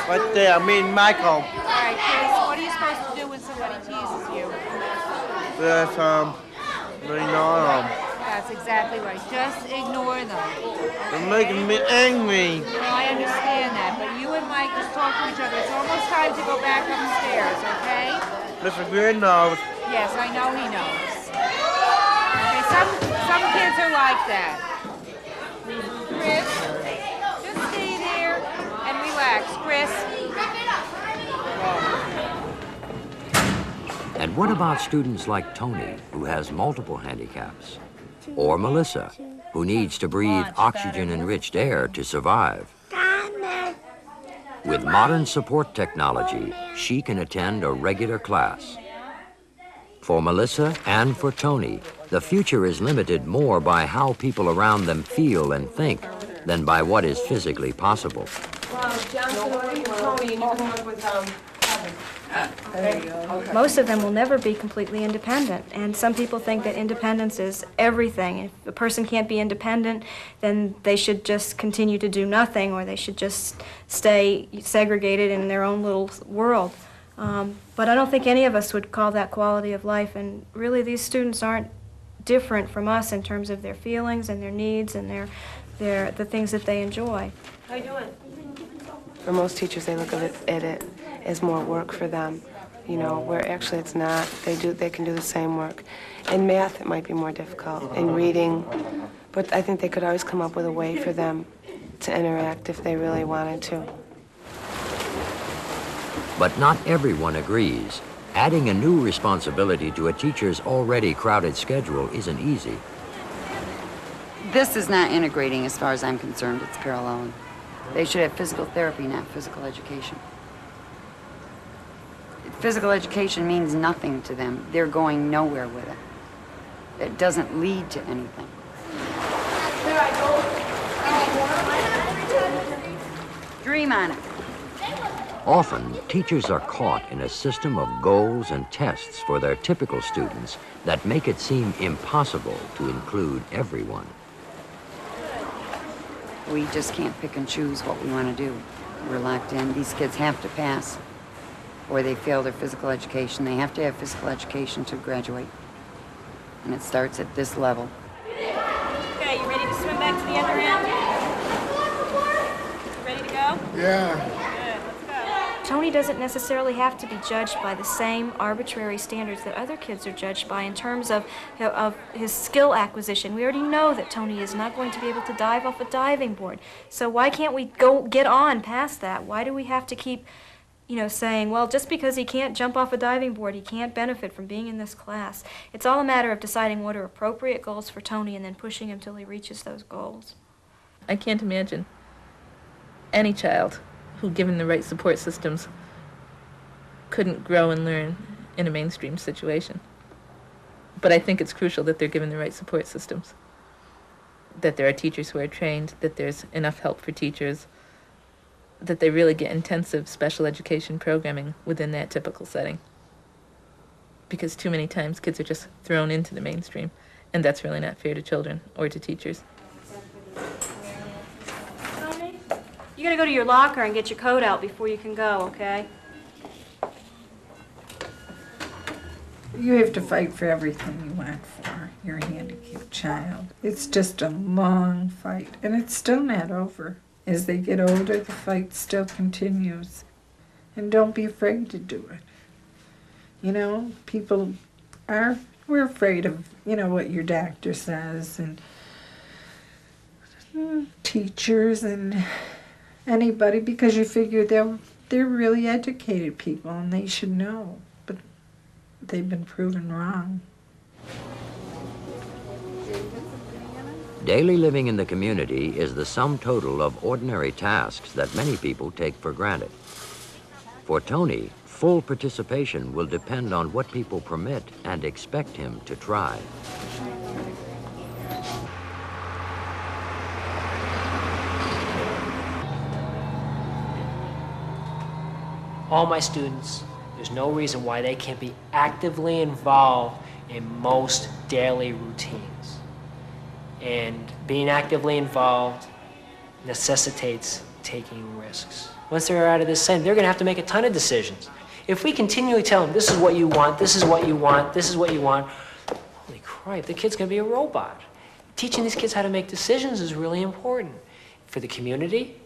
Right there, me and Michael. All right, Chris, what are you supposed to do when somebody teases you? There's, ignore them. That's exactly right. Just ignore them. They're making me angry. Well, I understand that, but you and Mike just talk to each other. It's almost time to go back upstairs, okay? Mr. Green knows. Yes, I know he knows. Okay, some kids are like that. Chris, just stay there and relax. Chris. And what about students like Tony, who has multiple handicaps? Or Melissa, who needs to breathe oxygen-enriched air to survive? With modern support technology, she can attend a regular class. For Melissa and for Tony, the future is limited more by how people around them feel and think than by what is physically possible. Most of them will never be completely independent, and some people think that independence is everything. If a person can't be independent, then they should just continue to do nothing, or they should just stay segregated in their own little world. But I don't think any of us would call that quality of life, and really these students aren't different from us in terms of their feelings and their needs and the things that they enjoy. How you doing? For most teachers, they look at it as more work for them, you know, where actually it's not. They can do the same work. In math, it might be more difficult. In reading, but I think they could always come up with a way for them to interact if they really wanted to. But not everyone agrees. Adding a new responsibility to a teacher's already crowded schedule isn't easy. This is not integrating as far as I'm concerned. It's paralleling. They should have physical therapy, not physical education. Physical education means nothing to them. They're going nowhere with it. It doesn't lead to anything. Dream on it. Often, teachers are caught in a system of goals and tests for their typical students that make it seem impossible to include everyone. We just can't pick and choose what we want to do. We're locked in. These kids have to pass, or they fail their physical education. They have to have physical education to graduate. And it starts at this level. Okay, you ready to swim back to the other end? Ready to go? Yeah. Tony doesn't necessarily have to be judged by the same arbitrary standards that other kids are judged by in terms of his skill acquisition. We already know that Tony is not going to be able to dive off a diving board. So why can't we get on past that? Why do we have to keep, saying, well, just because he can't jump off a diving board, he can't benefit from being in this class? It's all a matter of deciding what are appropriate goals for Tony and then pushing him till he reaches those goals. I can't imagine any child who, given the right support systems, couldn't grow and learn in a mainstream situation. But I think it's crucial that they're given the right support systems, that there are teachers who are trained, that there's enough help for teachers, that they really get intensive special education programming within that typical setting. Because too many times kids are just thrown into the mainstream, and that's really not fair to children or to teachers. You gotta go to your locker and get your coat out before you can go, okay? You have to fight for everything you want for your handicapped child. It's just a long fight, and it's still not over. As they get older, the fight still continues. And don't be afraid to do it. We're afraid of, what your doctor says, and teachers and anybody, because you figure they're really educated people and they should know, but they've been proven wrong. Daily living in the community is the sum total of ordinary tasks that many people take for granted. For Tony, full participation will depend on what people permit and expect him to try. All my students, there's no reason why they can't be actively involved in most daily routines. And being actively involved necessitates taking risks. Once they're out of this center, they're going to have to make a ton of decisions. If we continually tell them, this is what you want, this is what you want, this is what you want, holy crap, the kid's going to be a robot. Teaching these kids how to make decisions is really important for the community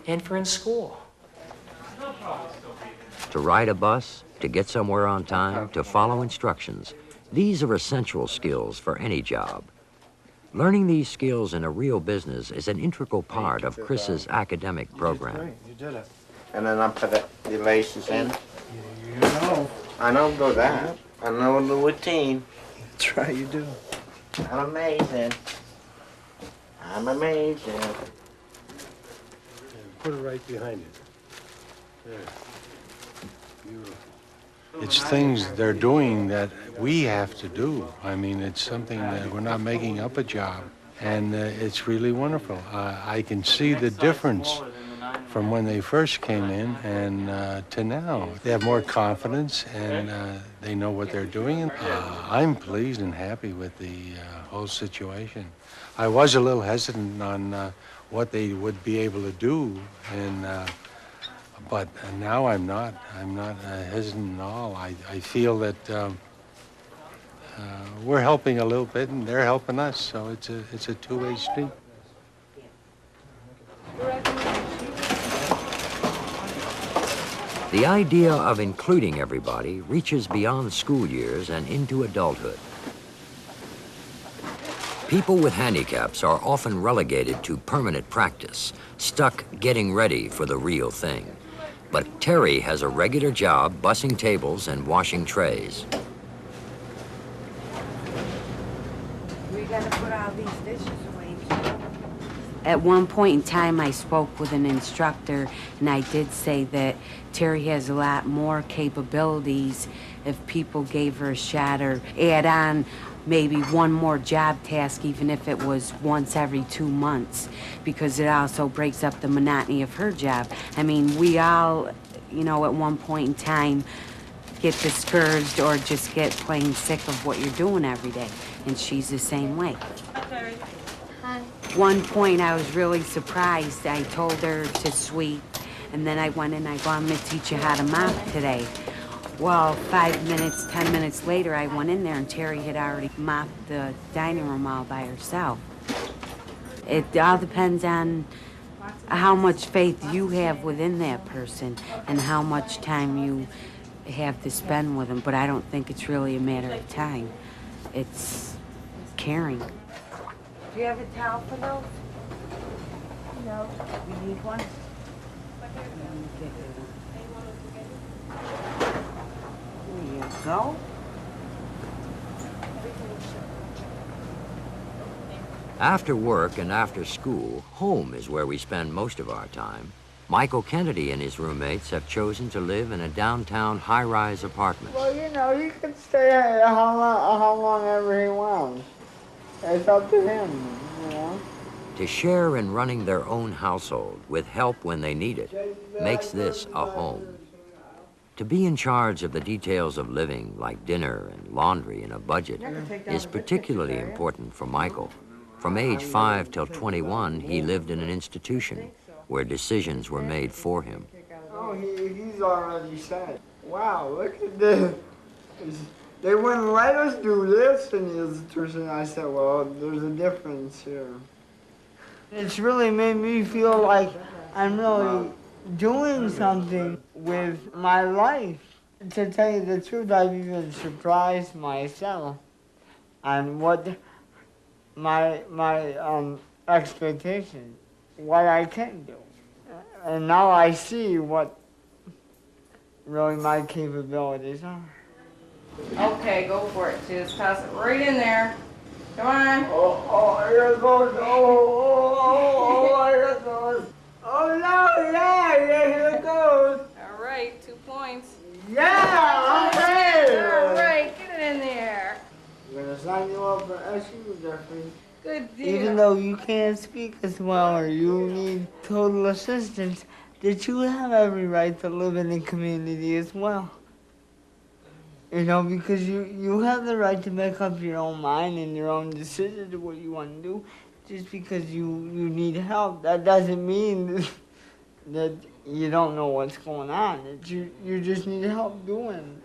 and for in school. To ride a bus, to get somewhere on time, to follow instructions. These are essential skills for any job. Learning these skills in a real business is an integral part of Chris's academic program. You did it. And then I put the laces in. You know. I don't do that. I know the routine. That's right, you do. I'm amazing. I'm amazing. Yeah, put it right behind it. There. Beautiful. It's things they're doing that we have to do. I mean, it's something that we're not making up a job. And it's really wonderful. I can see the difference from when they first came in and to now. They have more confidence and they know what they're doing. I'm pleased and happy with the whole situation. I was a little hesitant on what they would be able to do, and but now I'm not hesitant at all. I feel that we're helping a little bit and they're helping us, so it's a two-way street. The idea of including everybody reaches beyond school years and into adulthood. People with handicaps are often relegated to permanent practice, stuck getting ready for the real thing. But Terry has a regular job bussing tables and washing trays. We gotta put all these dishes away. At one point in time, I spoke with an instructor, and I did say that Terry has a lot more capabilities if people gave her a shot or add on maybe one more job task, even if it was once every 2 months, because it also breaks up the monotony of her job. I mean, we all, you know, at one point in time get discouraged or just get plain sick of what you're doing every day, and she's the same way. Hi. One point I was really surprised. I told her to sweep, and then I went in and I go, I'm gonna teach you how to mop today. Well, 5 minutes, 10 minutes later, I went in there and Terry had already mopped the dining room all by herself. It all depends on how much faith you have within that person and how much time you have to spend with them, but I don't think it's really a matter of time. It's caring. Do you have a towel for those? No. You need one? There you go. After work and after school, home is where we spend most of our time. Michael Kennedy and his roommates have chosen to live in a downtown high-rise apartment. Well, you know, he can stay how long ever he wants. It's up to him, you know. To share in running their own household with help when they need it makes this a home. To be in charge of the details of living, like dinner and laundry and a budget, is particularly important for Michael. From age 5 till 21, he lived in an institution where decisions were made for him. Oh, he's already said, wow, look at this. They wouldn't let us do this in the institution. I said, well, there's a difference here. It's really made me feel like I'm really doing something with my life. To tell you the truth, I've even surprised myself on what my expectations, what I can do. And now I see what really my capabilities are. Okay, go for it. Just toss it right in there. Come on. Oh, here it goes. Oh, here it goes. Oh, no, yeah, here it goes. All right, 2 points. Yeah, okay. All right, get it in there. I'm going to sign you up for SU, Jeffrey. Good deal. Even though you can't speak as well or you need total assistance, that you have every right to live in the community as well. You know, because you have the right to make up your own mind and your own decisions of what you want to do. Just because you need help, that doesn't mean that you don't know what's going on. That you just need help doing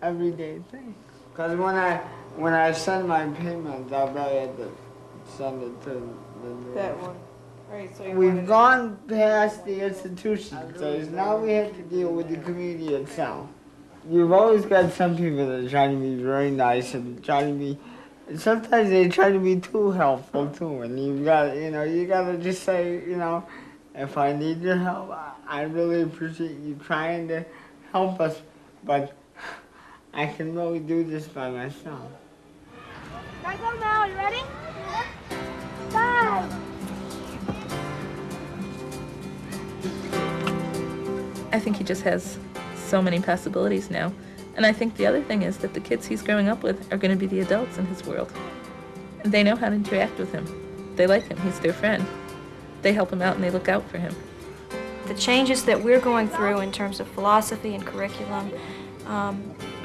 everyday things. Because when I send my payments, I'll probably have to send it to the That one. Right, so We've gone past the institution stage. Now we have to deal with the community itself. You've always got some people that are trying to be very nice and trying to be. Sometimes they try to be too helpful too, and you gotta just say, if I need your help, I really appreciate you trying to help us, but I can really do this by myself. Gotta go now. You ready? 5. I think he just has so many possibilities now. And I think the other thing is that the kids he's growing up with are going to be the adults in his world. And they know how to interact with him. They like him. He's their friend. They help him out and they look out for him. The changes that we're going through in terms of philosophy and curriculum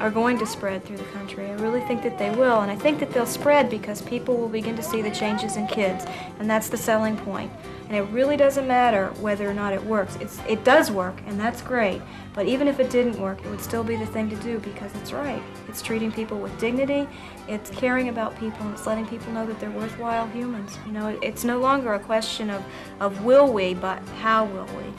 are going to spread through the country. I really think that they will, and I think that they'll spread because people will begin to see the changes in kids, and that's the selling point. And it really doesn't matter whether or not it works. It does work, and that's great, but even if it didn't work, it would still be the thing to do because it's right. It's treating people with dignity, it's caring about people, and it's letting people know that they're worthwhile humans. It's no longer a question of will we, but how will we.